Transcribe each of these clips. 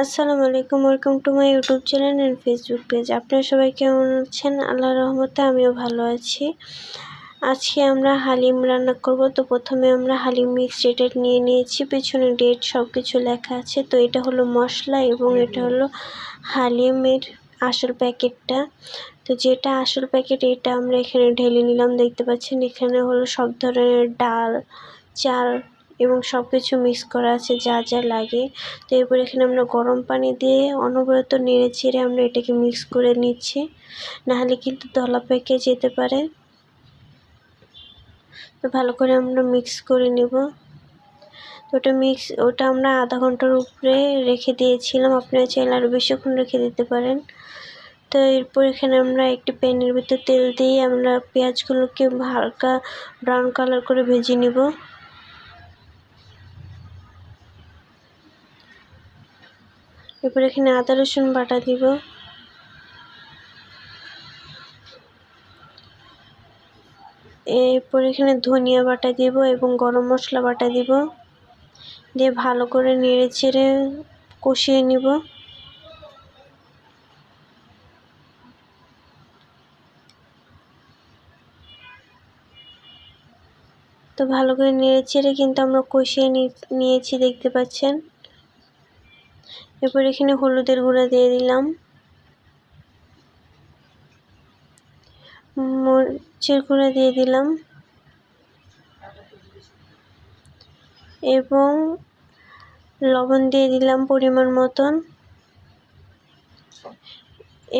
আসসালামু আলাইকুম, welcome to my YouTube channel and Facebook page. আপনারা সবাই কেমন আছেন? আল্লাহর রহমতে আমিও ভালো আছি। আজকে আমরা হালিম রান্না করব। তো প্রথমে আমরা হালিম মিক্স যেটা নিয়ে নিয়েছি, পেছনে ডেট সব কিছু লেখা আছে। তো এটা হলো মশলা এবং এটা হলো হালিমের আসল প্যাকেটটা। তো যেটা আসল প্যাকেট এটা আমরা এখানে ঢেলে নিলাম। দেখতে পাচ্ছেন এখানে হলো সব ধরনের ডাল, চাল এবং সব কিছু মিক্স করা আছে যা যা লাগে। তো এরপর এখানে আমরা গরম পানি দিয়ে অনবরত নেড়ে চেড়ে আমরা এটাকে মিক্স করে নিচ্ছি, নাহলে কিন্তু দলা পেকে যেতে পারে। তো ভালো করে আমরা মিক্স করে নেব। তো ওটা আমরা আধা ঘন্টার উপরে রেখে দিয়েছিলাম, আপনারা চাইলে আরও বেশিক্ষণ রেখে দিতে পারেন। তো এরপর এখানে আমরা একটি প্যানের ভিতর তেল দিয়ে আমরা পেঁয়াজগুলোকে হালকা ব্রাউন কালার করে ভেজে নিব। এরপর এখানে আদা রসুন বাটা দিব। এরপর এখানে ধনিয়া বাটা দিব এবং গরম মশলা বাটা দিব, দিয়ে ভালো করে নেড়ে চেড়ে কষিয়ে নিব। তো ভালো করে নেড়ে চেড়ে কিন্তু আমরা কষিয়ে নিয়েছি, দেখতে পাচ্ছেন। এরপর এখানে হলুদের গুঁড়া দিয়ে দিলাম, মরিচের গুঁড়া দিয়ে দিলাম এবং লবণ দিয়ে দিলাম পরিমাণ মতন।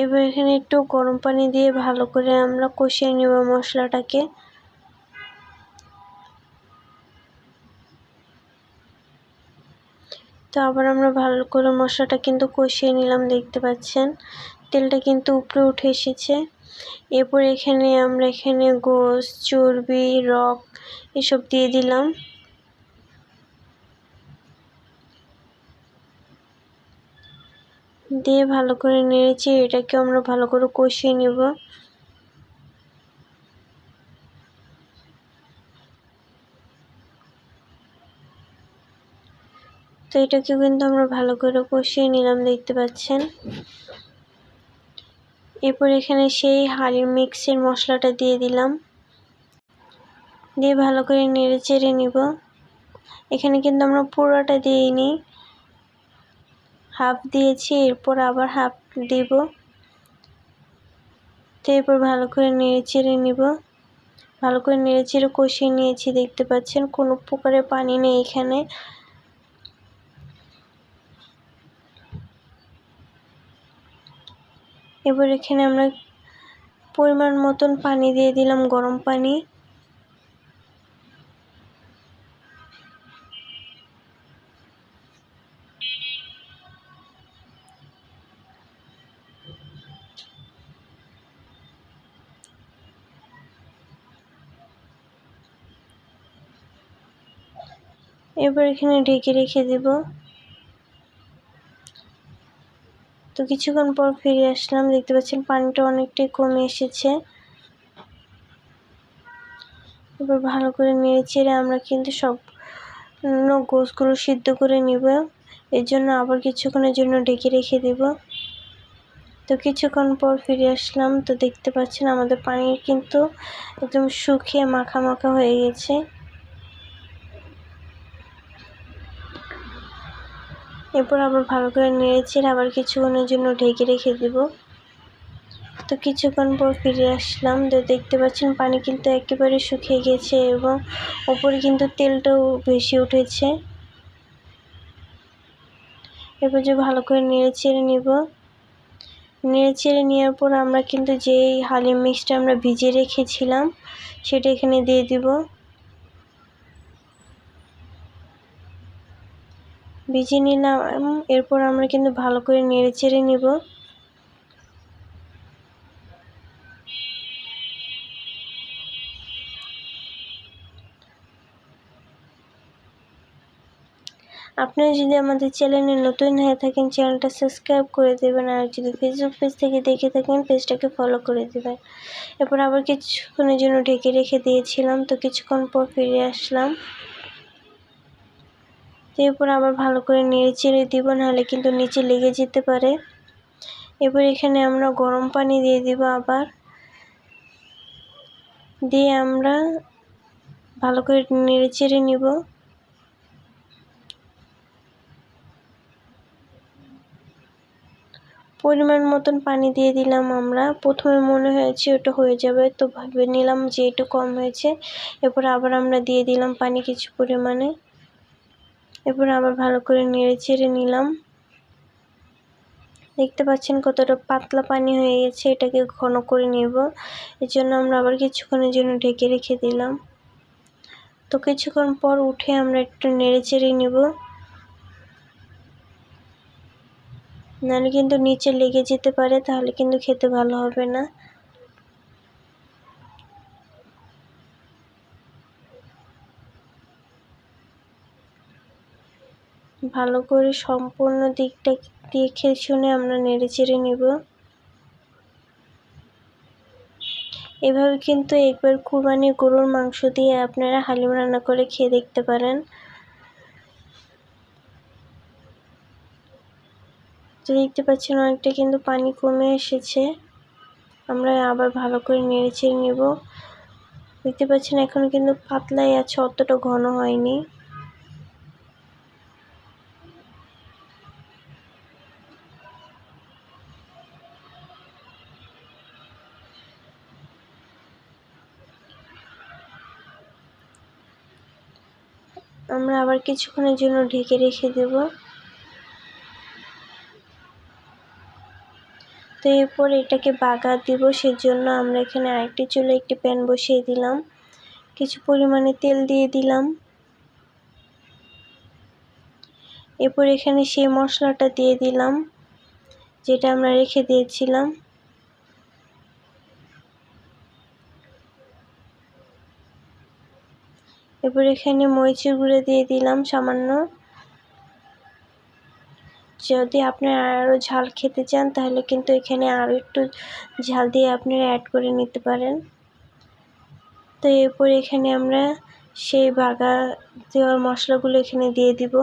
এবার এখানে একটু গরম পানি দিয়ে ভালো করে আমরা কষিয়ে নেব মশলাটাকে। তো আবার আমরা ভালো করে মশলাটা কিন্তু কষিয়ে নিলাম, দেখতে পাচ্ছেন তেলটা কিন্তু উপরে উঠে এসেছে। এরপর এখানে আমরা গোশ, চর্বি, রক এসব দিয়ে দিলাম। দিয়ে ভালো করে নেড়েছি, এটাকে আমরা ভালো করে কষিয়ে নেব। তো এটাকে কিন্তু আমরা ভালো করে কষিয়ে নিলাম, দেখতে পাচ্ছেন। এরপর এখানে সেই হালিম মিক্সের মশলাটা দিয়ে দিলাম, দিয়ে ভালো করে নেড়ে চেড়ে নিব। এখানে কিন্তু আমরা পুরোটা দিইনি, হাফ দিয়েছি, এরপর আবার হাফ দিব। তো এরপর ভালো করে নেড়ে চেড়ে নিব। ভালো করে নেড়ে চেড়ে কষিয়ে নিয়েছি, দেখতে পাচ্ছেন কোনো প্রকারের পানি নেই এখানে। এবার এখানে আমরা পরিমাণ মতন পানি দিয়ে দিলাম, গরম পানি। এবার এখানে ঢেকে রেখে দেব। তো কিছুক্ষণ পর ফিরে আসলাম, দেখতে পাচ্ছেন পানিটা অনেকটাই কমে এসেছে। এবার ভালো করে নেড়ে চেড়ে আমরা কিন্তু সব গোশগুলো সিদ্ধ করে নিব। এর জন্য আবার কিছুক্ষণের জন্য ঢেকে রেখে দেব। তো কিছুক্ষণ পর ফিরে আসলাম, তো দেখতে পাচ্ছেন আমাদের পানি কিন্তু একদম শুকিয়ে মাখা মাখা হয়ে গেছে। এরপর আবার ভালো করে নেড়ে চেড়ে আবার কিছুক্ষণের জন্য ঢেকে রেখে দেব। তো কিছুক্ষণ পর ফিরে আসলাম, তো দেখতে পাচ্ছেন পানি কিন্তু একেবারে শুকিয়ে গেছে এবং ওপরে কিন্তু তেলটাও ভেসে উঠেছে। এরপর যে ভালো করে নেড়ে চেড়ে নেব। নেড়ে চেড়ে নেওয়ার পর আমরা কিন্তু যেই হালিম মিক্সটা আমরা ভিজিয়ে রেখেছিলাম সেটা এখানে দিয়ে দিব। ভিজিয়ে নিলাম, এরপর আমরা কিন্তু ভালো করে নেড়ে চেড়ে নেব। আপনারা যদি আমাদের চ্যানেলে নতুন হয়ে থাকেন চ্যানেলটা সাবস্ক্রাইব করে দেবেন, আর যদি ফেসবুক পেজ থেকে দেখে থাকেন পেজটাকে ফলো করে দেবেন। এরপর আবার কিছুক্ষণের জন্য ঢেকে রেখে দিয়েছিলাম, তো কিছুক্ষণ পর ফিরে আসলাম। এরপর আবার ভালো করে নেড়ে চেড়ে দিব, নাহলে কিন্তু নিচে লেগে যেতে পারে। এবার এখানে আমরা গরম পানি দিয়ে দিব, আবার দিয়ে আমরা ভালো করে নেড়ে চেড়ে নিব। পরিমাণ মতন পানি দিয়ে দিলাম আমরা। প্রথমে মনে হয়েছে ওটা হয়ে যাবে, তো ভেবে নিলাম যে একটু কম হয়েছে। এরপর আবার আমরা দিয়ে দিলাম পানি কিছু পরিমাণে। এরপর আবার ভালো করে নেড়ে চেড়ে নিলাম। দেখতে পাচ্ছেন কতটা পাতলা পানি হয়ে গেছে, এটাকে ঘন করে নেব। এর জন্য আমরা আবার কিছুক্ষণের জন্য ঢেকে রেখে দিলাম। তো কিছুক্ষণ পর উঠে আমরা একটু নেড়ে চেড়ে নেব, নাহলে কিন্তু নিচে লেগে যেতে পারে, তাহলে কিন্তু খেতে ভালো হবে না। ভালো করে সম্পূর্ণ দিকটা দেখে শুনে আমরা নেড়ে চেড়ে নেব। এভাবে কিন্তু একবার কুরবানির গরুর মাংস দিয়ে আপনারা হালিম রান্না করে খেয়ে দেখতে পারেন। তো দেখতে পাচ্ছেন অনেকটা কিন্তু পানি কমে এসেছে। আমরা আবার ভালো করে নেড়ে চেড়ে নেব। দেখতে পাচ্ছেন এখনো কিন্তু পাতলাই আছে, অতটা ঘন হয়নি। আমরা আবার কিছুক্ষণের জন্য ঢেকে রেখে দেব। তো এরপর এটাকে বাগার দিব, সেজন্য আমরা এখানে আরেকটি চুলায় একটি প্যান বসিয়ে দিলাম। কিছু পরিমাণে তেল দিয়ে দিলাম। এরপর এখানে সেই মশলাটা দিয়ে দিলাম যেটা আমরা রেখে দিয়েছিলাম। এরপর এখানে মরিচের গুঁড়ো দিয়ে দিলাম সামান্য। যদি আপনারা আরও ঝাল খেতে চান তাহলে কিন্তু এখানে আরও একটু ঝাল দিয়ে আপনারা অ্যাড করে নিতে পারেন। তো এরপর এখানে আমরা সেই বাগা দেওয়া মশলাগুলো এখানে দিয়ে দিব।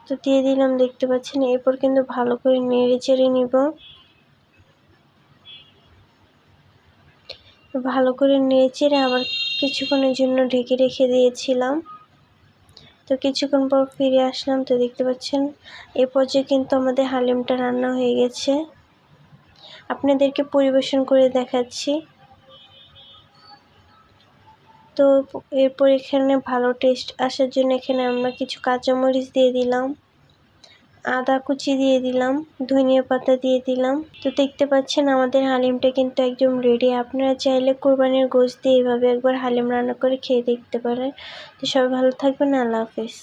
তো দিয়ে দিলাম, দেখতে পাচ্ছেন। এরপর কিন্তু ভালো করে নেড়ে চেড়ে নিব। ভালো করে নেড়ে চেড়ে আবার কিছুক্ষণের জন্য ঢেকে রেখে দিয়েছিলাম। তো কিছুক্ষণ পর ফিরে আসলাম। তো দেখতে পাচ্ছেন এ পর্যায়ে কিন্তু আমাদের হালিমটা রান্না হয়ে গেছে। আপনাদেরকে পরিবেশন করে দেখাচ্ছি। তো এরপর এখানে ভালো টেস্ট আসার জন্য এখানে আমরা কিছু কাঁচামরিচ দিয়ে দিলাম, আদা কুচি দিয়ে দিলাম, ধনিয়া পাতা দিয়ে দিলাম। তো দেখতে পাচ্ছেন আমাদের হালিমটা কিন্তু একদম রেডি। আপনারা চাইলে কোরবানির গোশত দিয়ে এভাবে একবার হালিম রান্না করে খেয়ে দেখতে পারেন। তো সবাই ভালো থাকবেন। আল্লাহ হাফেজ।